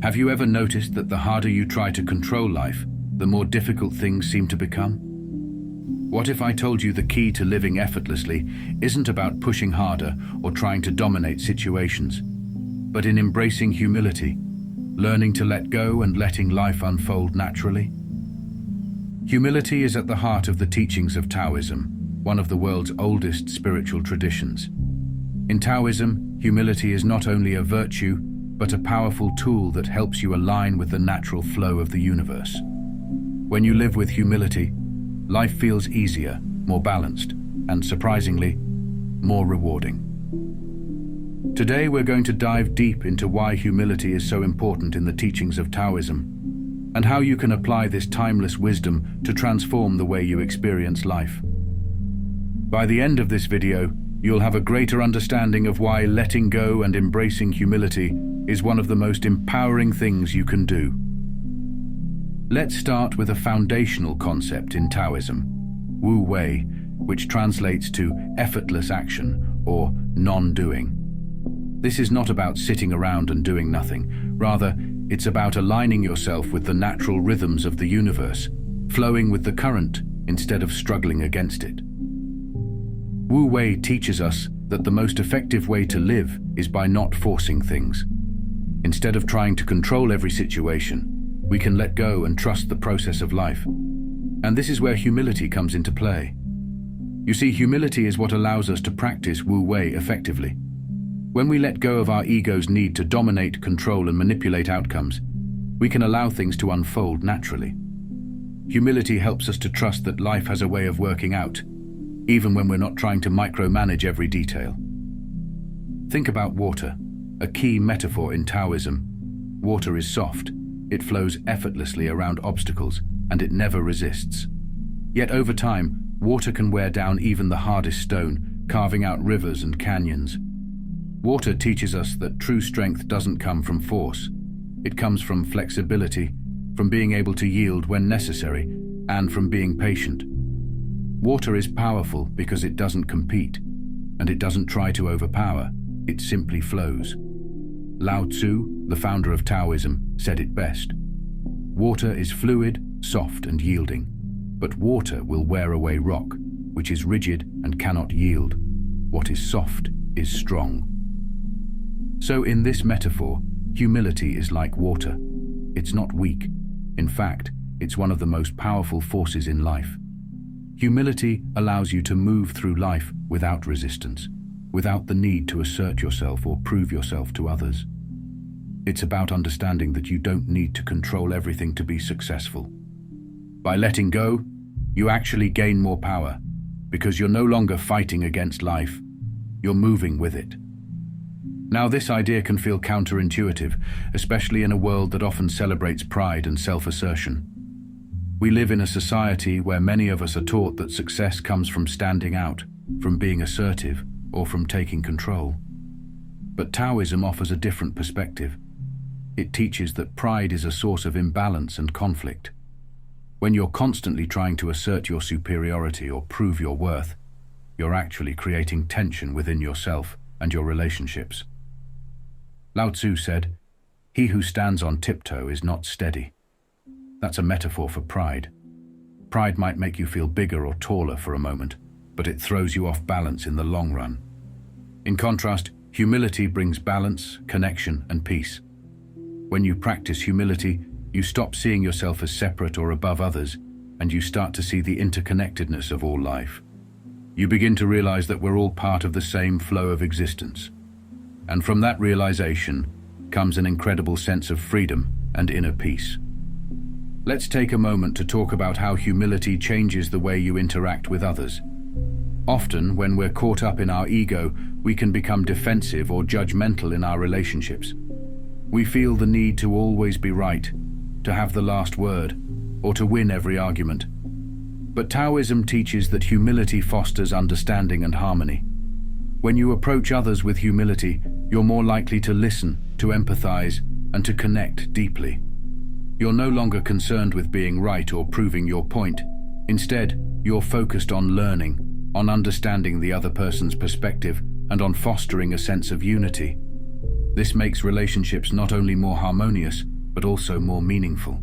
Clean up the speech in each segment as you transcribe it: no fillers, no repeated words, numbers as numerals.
Have you ever noticed that the harder you try to control life, the more difficult things seem to become? What if I told you the key to living effortlessly isn't about pushing harder or trying to dominate situations, but in embracing humility, learning to let go and letting life unfold naturally? Humility is at the heart of the teachings of Taoism, one of the world's oldest spiritual traditions. In Taoism, humility is not only a virtue, but a powerful tool that helps you align with the natural flow of the universe. When you live with humility, life feels easier, more balanced, and surprisingly, more rewarding. Today we're going to dive deep into why humility is so important in the teachings of Taoism, and how you can apply this timeless wisdom to transform the way you experience life. By the end of this video, you'll have a greater understanding of why letting go and embracing humility is one of the most empowering things you can do. Let's start with a foundational concept in Taoism, Wu Wei, which translates to effortless action or non-doing. This is not about sitting around and doing nothing. Rather, it's about aligning yourself with the natural rhythms of the universe, flowing with the current instead of struggling against it. Wu Wei teaches us that the most effective way to live is by not forcing things. Instead of trying to control every situation, we can let go and trust the process of life. And this is where humility comes into play. You see, humility is what allows us to practice Wu Wei effectively. When we let go of our ego's need to dominate, control, and manipulate outcomes, we can allow things to unfold naturally. Humility helps us to trust that life has a way of working out, even when we're not trying to micromanage every detail. Think about water, a key metaphor in Taoism. Water is soft, it flows effortlessly around obstacles, and it never resists. Yet over time, water can wear down even the hardest stone, carving out rivers and canyons. Water teaches us that true strength doesn't come from force. It comes from flexibility, from being able to yield when necessary, and from being patient. Water is powerful because it doesn't compete, and it doesn't try to overpower, it simply flows. Lao Tzu, the founder of Taoism, said it best. Water is fluid, soft, and yielding, but water will wear away rock, which is rigid and cannot yield. What is soft is strong. So in this metaphor, humility is like water. It's not weak. In fact, it's one of the most powerful forces in life. Humility allows you to move through life without resistance, without the need to assert yourself or prove yourself to others. It's about understanding that you don't need to control everything to be successful. By letting go, you actually gain more power, because you're no longer fighting against life, you're moving with it. Now, this idea can feel counterintuitive, especially in a world that often celebrates pride and self-assertion. We live in a society where many of us are taught that success comes from standing out, from being assertive, or from taking control. But Taoism offers a different perspective. It teaches that pride is a source of imbalance and conflict. When you're constantly trying to assert your superiority or prove your worth, you're actually creating tension within yourself and your relationships. Lao Tzu said, "He who stands on tiptoe is not steady." That's a metaphor for pride. Pride might make you feel bigger or taller for a moment, but it throws you off balance in the long run. In contrast, humility brings balance, connection, and peace. When you practice humility, you stop seeing yourself as separate or above others, and you start to see the interconnectedness of all life. You begin to realize that we're all part of the same flow of existence. And from that realization comes an incredible sense of freedom and inner peace. Let's take a moment to talk about how humility changes the way you interact with others. Often, when we're caught up in our ego, we can become defensive or judgmental in our relationships. We feel the need to always be right, to have the last word, or to win every argument. But Taoism teaches that humility fosters understanding and harmony. When you approach others with humility, you're more likely to listen, to empathize, and to connect deeply. You're no longer concerned with being right or proving your point. Instead, you're focused on learning, on understanding the other person's perspective, and on fostering a sense of unity. This makes relationships not only more harmonious, but also more meaningful.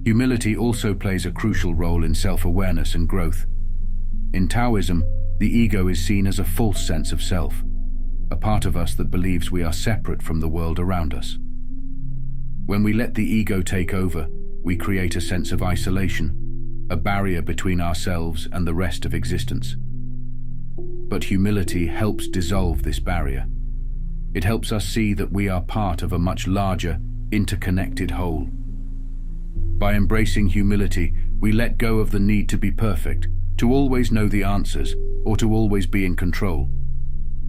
Humility also plays a crucial role in self-awareness and growth. In Taoism, the ego is seen as a false sense of self, a part of us that believes we are separate from the world around us. When we let the ego take over, we create a sense of isolation, a barrier between ourselves and the rest of existence. But humility helps dissolve this barrier. It helps us see that we are part of a much larger, interconnected whole. By embracing humility, we let go of the need to be perfect, to always know the answers, or to always be in control.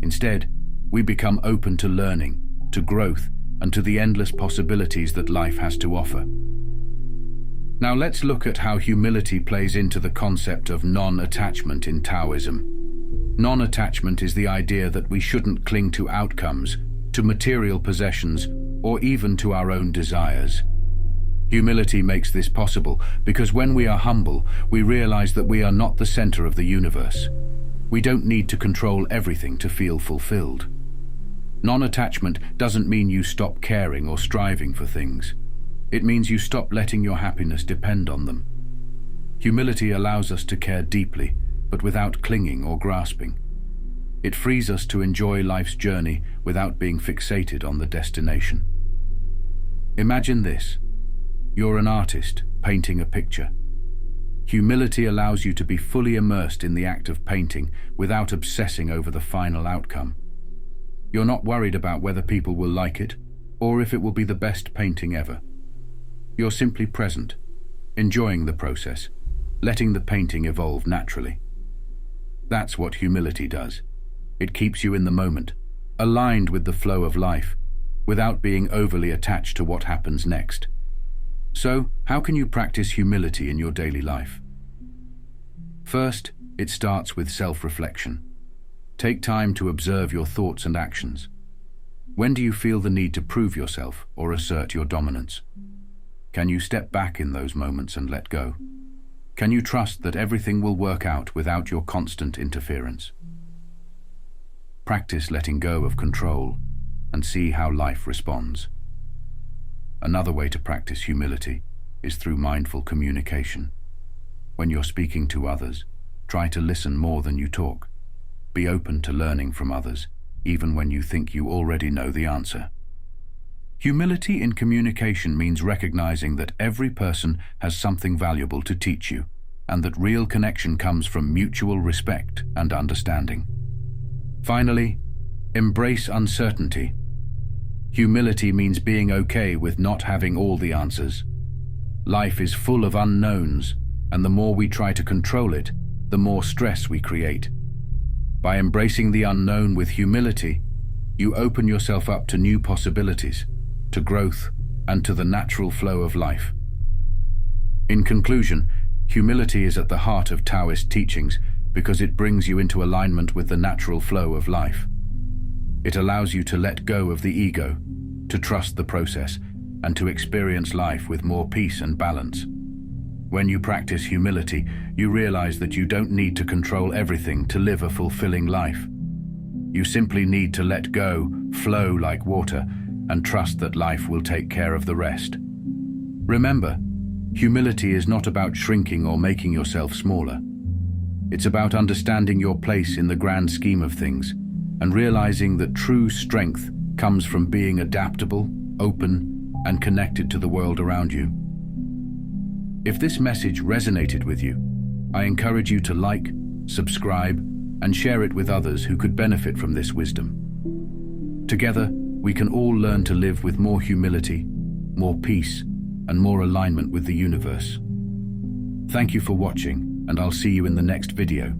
Instead, we become open to learning, to growth, and to the endless possibilities that life has to offer. Now let's look at how humility plays into the concept of non-attachment in Taoism. Non-attachment is the idea that we shouldn't cling to outcomes, to material possessions, or even to our own desires. Humility makes this possible because when we are humble, we realize that we are not the center of the universe. We don't need to control everything to feel fulfilled. Non-attachment doesn't mean you stop caring or striving for things. It means you stop letting your happiness depend on them. Humility allows us to care deeply, but without clinging or grasping. It frees us to enjoy life's journey without being fixated on the destination. Imagine this. You're an artist painting a picture. Humility allows you to be fully immersed in the act of painting without obsessing over the final outcome. You're not worried about whether people will like it or if it will be the best painting ever. You're simply present, enjoying the process, letting the painting evolve naturally. That's what humility does. It keeps you in the moment, aligned with the flow of life, without being overly attached to what happens next. So, how can you practice humility in your daily life? First, it starts with self-reflection. Take time to observe your thoughts and actions. When do you feel the need to prove yourself or assert your dominance? Can you step back in those moments and let go? Can you trust that everything will work out without your constant interference? Practice letting go of control and see how life responds. Another way to practice humility is through mindful communication. When you're speaking to others, try to listen more than you talk. Be open to learning from others, even when you think you already know the answer. Humility in communication means recognizing that every person has something valuable to teach you, and that real connection comes from mutual respect and understanding. Finally, embrace uncertainty. Humility means being okay with not having all the answers. Life is full of unknowns, and the more we try to control it, the more stress we create. By embracing the unknown with humility, you open yourself up to new possibilities, to growth, and to the natural flow of life. In conclusion, humility is at the heart of Taoist teachings because it brings you into alignment with the natural flow of life. It allows you to let go of the ego, to trust the process, and to experience life with more peace and balance. When you practice humility, you realize that you don't need to control everything to live a fulfilling life. You simply need to let go, flow like water, and trust that life will take care of the rest. Remember, humility is not about shrinking or making yourself smaller. It's about understanding your place in the grand scheme of things and realizing that true strength comes from being adaptable, open, and connected to the world around you. If this message resonated with you, I encourage you to like, subscribe, and share it with others who could benefit from this wisdom. Together, we can all learn to live with more humility, more peace, and more alignment with the universe. Thank you for watching, and I'll see you in the next video.